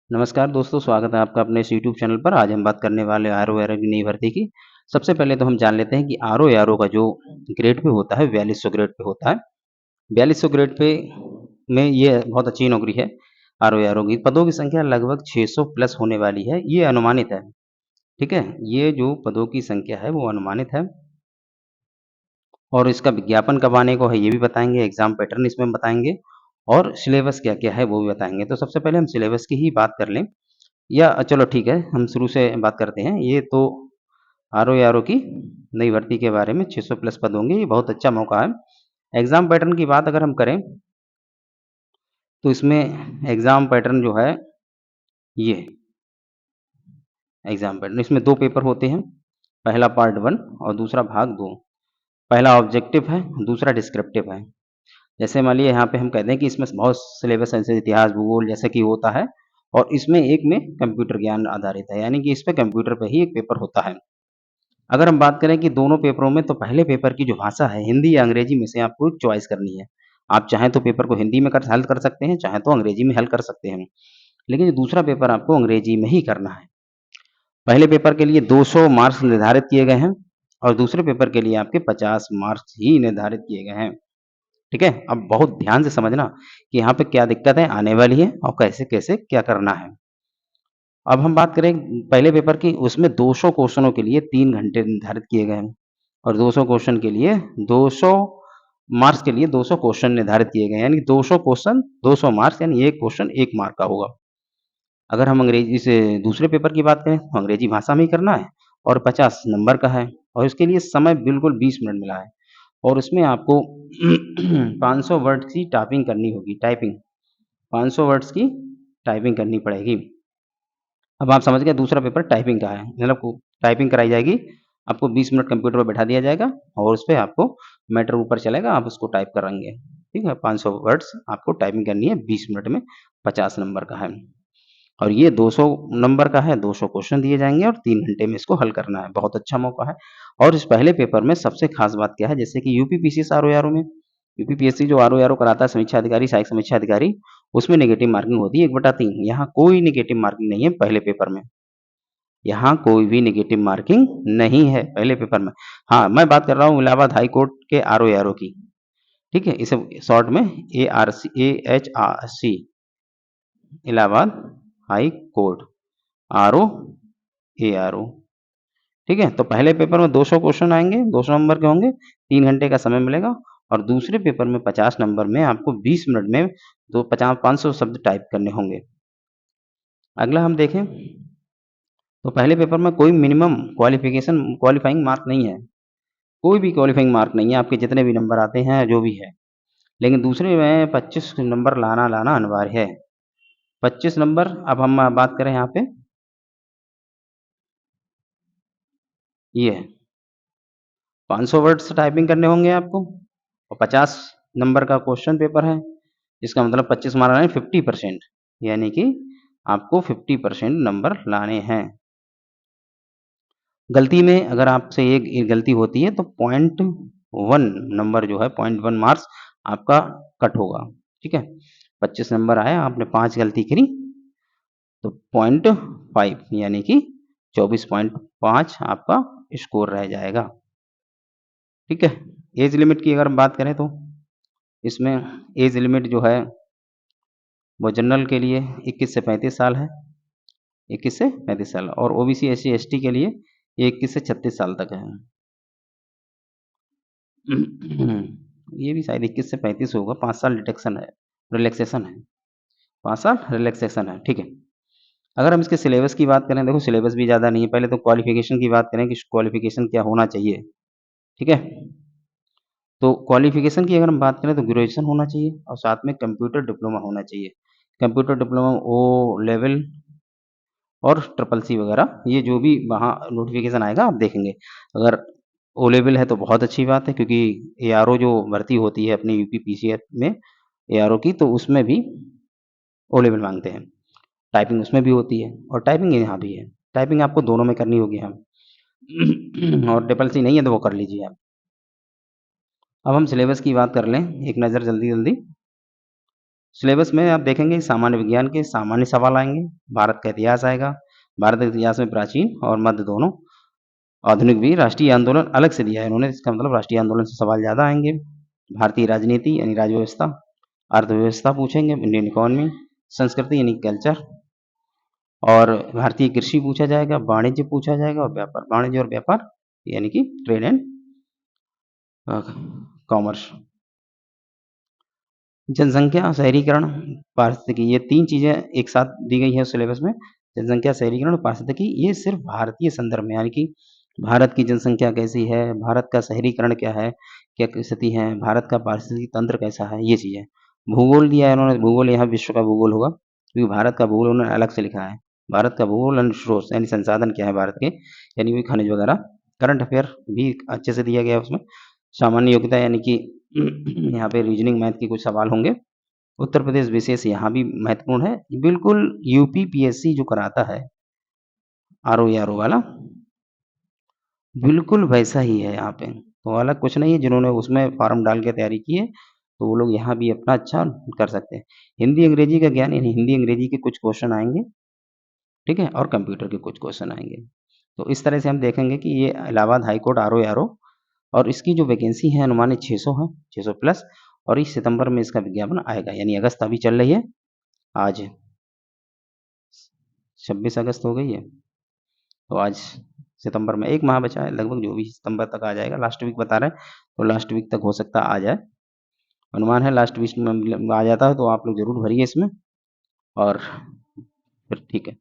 नमस्कार दोस्तों, स्वागत है आपका अपने इस यूट्यूब चैनल पर। आज हम बात करने वाले हैं आरओ-एआरओ की नई भर्ती की। सबसे पहले तो हम जान लेते हैं कि आरओ-एआरओ का जो ग्रेड पे होता है 4200 ग्रेड पे होता है। 4200 ग्रेड पे में ये बहुत अच्छी नौकरी है आरओ-एआरओ की। पदों की संख्या लगभग 600 प्लस होने वाली है, ये अनुमानित है, ठीक है? ये जो पदों की संख्या है वो अनुमानित है और इसका विज्ञापन कब आने को है ये भी बताएँगे, एग्ज़ाम पैटर्न इसमें बताएँगे और सिलेबस क्या-क्या है वो भी बताएँगे। तो सबसे पहले हम सिलेबस की ही बात कर लें या चलो ठीक है, हम शुरू से बात करते हैं। ये तो आरओ-एआरओ की नई भर्ती के बारे में 600 प्लस पद होंगे, ये बहुत अच्छा मौका है। एग्ज़ाम पैटर्न की बात अगर हम करें, तो इसमें एग्ज़ाम पैटर्न जो है ये एग्ज़ाम पैटर्न इसमें 2 पेपर होते हैं, पहला पार्ट 1 और दूसरा भाग 2। पहला ऑब्जेक्टिव है, दूसरा डिस्क्रिप्टिव है। जैसे मान लीजिए यहाँ पे हम कहते हैं कि इसमें बहुत सिलेबस है, जैसे इतिहास, भूगोल जैसे कि होता है और इसमें एक में कंप्यूटर ज्ञान आधारित है, यानी कि इस पे कंप्यूटर पे ही एक पेपर होता है। अगर हम बात करें कि दोनों पेपरों में तो पहले पेपर की जो भाषा है हिंदी या अंग्रेजी में से आपको एक चॉइस करनी है। आप चाहें तो पेपर को हिंदी में हल कर सकते हैं, चाहें तो अंग्रेजी में हल कर सकते हैं। लेकिन जो दूसरा पेपर आपको अंग्रेजी में ही करना है। पहले पेपर के लिए 200 मार्क्स निर्धारित किए गए हैं और दूसरे पेपर के लिए आपके 50 मार्क्स ही निर्धारित किए गए हैं। ठीक है? अब बहुत ध्यान से समझना कि यहाँ पे क्या दिक्कतें आने वाली हैं और कैसे-कैसे क्या करना है। अब हम बात करें पहले पेपर की, उसमें 200 क्वेश्चनों के लिए 3 घंटे निर्धारित किए गए हैं और 200 क्वेश्चन के लिए 200 मार्क्स के लिए 200 क्वेश्चन निर्धारित किए गए हैं, यानी 200 क्वेश्चन 200 मार्क्स, यानी एक क्वेश्चन 1 मार्क का होगा। अगर हम अंग्रेजी से दूसरे पेपर की बात करें तो अंग्रेजी भाषा में ही करना है और 50 नंबर का है और इसके लिए समय बिल्कुल 20 मिनट मिला है और उसमें आपको 500 वर्ड्स की टाइपिंग 500 वर्ड्स की टाइपिंग करनी पड़ेगी। अब आप समझ गए दूसरा पेपर टाइपिंग का है, मतलब टाइपिंग कराई जाएगी, आपको 20 मिनट कंप्यूटर पे बैठा दिया जाएगा और उसपे आपको मैटर ऊपर चलेगा, आप उसको टाइप करेंगे, ठीक है? 500 वर्ड्स आपको टाइपिंग करनी है 20 मिनट में, 50 नंबर का है और ये 200 नंबर का है, 200 क्वेश्चन दिए जाएँगे और 3 घंटे में इसको हल करना है, बहुत अच्छा मौका है। और इस पहले पेपर में सबसे खास बात क्या है, जैसे कि यूपीपीसीएस आरओ-एआरओ में यूपीपीएससी जो आरओ-एआरओ कराता है समीक्षा अधिकारी, सहायक समीक्षा अधिकारी, उसमें नेगेटिव मार्किंग होती है 1/3। यहाँ कोई नेगेटिव मार्किंग नहीं है पहले पेपर में। यहाँ कोई भी नेगेटिव मार्किंग नहीं है पहले पेपर में। हाँ, मैं बात कर रहा हूँ इलाहाबाद हाई कोर्ट के आरओ-एआरओ की, ठीक है? इसे शॉर्ट में एएचआरसी इलाहाबाद हाई कोर्ट आरओ-एआरओ, ठीक है? तो पहले पेपर में 200 क्वेश्चन आएँगे, 200 नंबर के होंगे, 3 घंटे का समय मिलेगा और दूसरे पेपर में 50 नंबर में आपको 20 मिनट में 500 शब्द टाइप करने होंगे। अगला हम देखें तो पहले पेपर में कोई मिनिमम क्वालीफाइंग मार्क नहीं है। कोई भी क्वालीफाइंग मार्क नहीं है, आपके जितने भी नंबर आते हैं, जो भी है। लेकिन दूसरे में 25 नंबर लाना अनिवार्य है। 25 नंबर, अब हम बात करें यहाँ पे, ये है 500 वर्ड्स टाइपिंग करने होंगे आपको और 50 नंबर का क्वेश्चन पेपर है। इसका मतलब 25 माना है 50%, यानी कि आपको 50% नंबर लाने हैं। गलती में अगर आपसे एक गलती होती है तो 0.1 नंबर जो है 0.1 मार्क्स आपका कट होगा, ठीक है? 25 नंबर आया, आपने 5 गलती करी तो 0.5 यानी कि 24.5 आपका स्कोर रह जाएगा, ठीक है? एज लिमिट की अगर हम बात करें तो इसमें एज लिमिट जो है वो जनरल के लिए 21 से 35 साल है, 21 से 35 साल और ओबीसी, एससी, एसटी के लिए ये 21 से 36 साल तक है। ये भी शायद 21 से 35 होगा, 5 साल रिलैक्सेशन है, 5 साल रिलैक्सेशन है, ठीक है। अगर हम इसके सिलेबस की बात करें, देखो सिलेबस भी ज़्यादा नहीं है, पहले तो क्वालिफ़िकेशन की बात करें कि क्वालिफ़िकेशन क्या होना चाहिए, ठीक है। तो क्वालिफ़िकेशन की अगर हम बात करें तो ग्रेजुएशन होना चाहिए और साथ में कंप्यूटर डिप्लोमा होना चाहिए। कंप्यूटर डिप्लोमा ओ लेवल और ट्रिपल सी वगैरह, ये जो भी वहाँ नोटिफ़िकेशन आएगा आप देखेंगे। अगर ओ लेवल है तो बहुत अच्छी बात है, क्योंकि एआरओ जो भर्ती होती है अपनी यूपीपीसीएस में एआरओ की, तो उसमें भी ओ लेवल माँगते हैं। टाइपिंग उसमें भी होती है और टाइपिंग यहाँ भी है। टाइपिंग आपको दोनों में करनी होगी हम और ट्रिपल सी नहीं है तो वो कर लीजिए आप। अब हम सिलेबस की बात कर लें एक नज़र जल्दी-जल्दी। सिलेबस में आप देखेंगे सामान्य विज्ञान के सामान्य सवाल आएँगे, भारत का इतिहास आएगा, भारत के इतिहास में प्राचीन और मध्य दोनों, आधुनिक भी, राष्ट्रीय आंदोलन अलग से दिया है इन्होंने, इसका मतलब राष्ट्रीय आंदोलन से सवाल ज़्यादा आएँगे, भारतीय राजनीति यानी राज्य व्यवस्था, अर्थव्यवस्था पूछेंगे, इंडियन इकोनॉमी, संस्कृति यानी कल्चर, और भारतीय कृषि पूछा जाएगा, वाणिज्य पूछा जाएगा और व्यापार, वाणिज्य और व्यापार यानी कि ट्रेड एंड कॉमर्स। जनसंख्या, शहरीकरण, पारिस्थितिकी, ये 3 चीज़ें एक साथ दी गई हैं सिलेबस में। जनसंख्या, शहरीकरण और पारिस्थितिकी, ये सिर्फ़ भारतीय संदर्भ में, यानी कि भारत की जनसंख्या कैसी है, भारत का शहरीकरण क्या है, क्या स्थिति है, भारत का पारिस्थितिकी तंत्र कैसा है, ये चीज़ें। भूगोल दिया है इन्होंने, भूगोल यहाँ विश्व का भूगोल होगा, क्योंकि भारत का भूगोल उन्होंने अलग से लिखा है। भारत का भूगोल एंड स्रोत यानी संसाधन क्या है भारत के, यानी कि खनिज वगैरह। करंट अफेयर भी अच्छे से दिया गया है उसमें। सामान्य योग्यता यानी कि यहाँ पे रीजनिंग मैथ के कुछ सवाल होंगे। उत्तर प्रदेश विशेष यहाँ भी महत्वपूर्ण है, बिल्कुल यूपी पीएससी जो कराता है आरओ वाला, बिल्कुल वैसा ही है यहाँ पे। तो अलग कुछ नहीं है, जिन्होंने उसमें फॉर्म डाल के तैयारी की है, तो वो लोग यहाँ भी अपना अच्छा कर सकते हैं। हिंदी अंग्रेजी का ज्ञान यानी हिंदी अंग्रेजी के कुछ क्वेश्चन आएँगे, ठीक है? और कंप्यूटर के कुछ क्वेश्चन आएँगे। तो इस तरह से हम देखेंगे कि ये इलाहाबाद हाई कोर्ट आरओ और इसकी जो वैकेंसी है अनुमानित 600 है, 600 प्लस, और इस सितंबर में इसका विज्ञापन आएगा, यानी अगस्त अभी चल रही है, आज 26 अगस्त हो गई है, तो आज सितंबर में 1 माह बचा है लगभग, जो भी सितंबर तक आ जाएगा, लास्ट वीक बता रहे हैं, तो लास्ट वीक तक हो सकता है आ जाए। अनुमान है लास्ट वीक में आ जाता है, तो आप लोग ज़रूर भरिए इसमें, और फिर ठीक है।